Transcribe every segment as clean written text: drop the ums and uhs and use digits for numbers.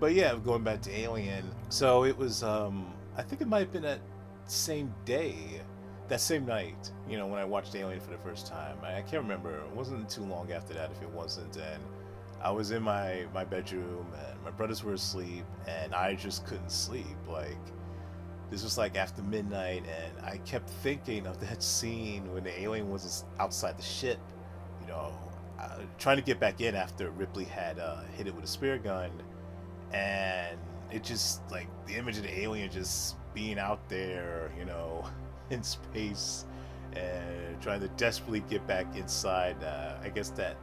But yeah, going back to Alien. So it was I think it might have been that same day, that same night, when I watched Alien for the first time. I can't remember. It wasn't too long after that if it wasn't. And I was in my bedroom and my brothers were asleep and I just couldn't sleep. Like this was like after midnight and I kept thinking of that scene when the alien was outside the ship, you know, trying to get back in after Ripley had hit it with a spear gun, and it just like the image of the alien just being out there, in space and trying to desperately get back inside. I guess that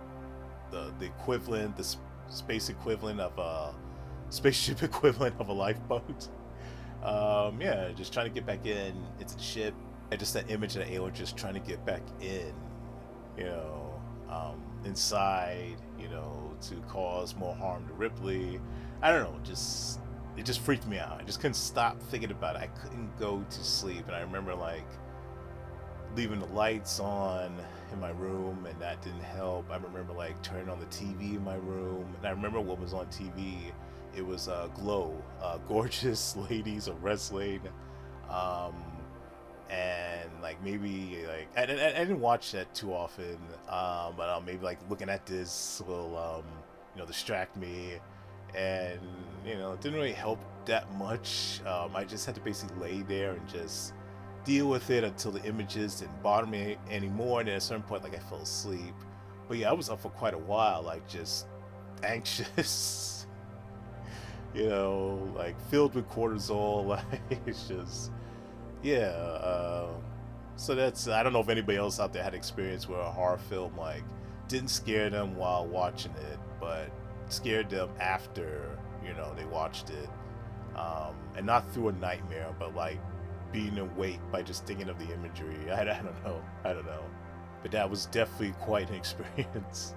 the equivalent, the space equivalent of a spaceship equivalent of a lifeboat. Yeah, just trying to get back into the ship, and just that image of the alien just trying to get back in, inside, to cause more harm to Ripley. I don't know, just it just freaked me out. I just couldn't stop thinking about it. I couldn't go to sleep, and I remember like leaving the lights on in my room, and that didn't help. I remember like turning on the TV in my room, and I remember what was on TV. It was Glow, gorgeous ladies of wrestling, um, and like maybe like I didn't watch that too often, but maybe like looking at this will distract me, and it didn't really help that much. I just had to basically lay there and just deal with it until the images didn't bother me anymore. And then at a certain point, like I fell asleep. But yeah, I was up for quite a while, like just anxious, like filled with cortisol. Like it's just, yeah. So that's, I don't know if anybody else out there had experience where a horror film like didn't scare them while watching it, but scared them after they watched it, and not through a nightmare, but like being awake by just thinking of the imagery. I don't know, but that was definitely quite an experience.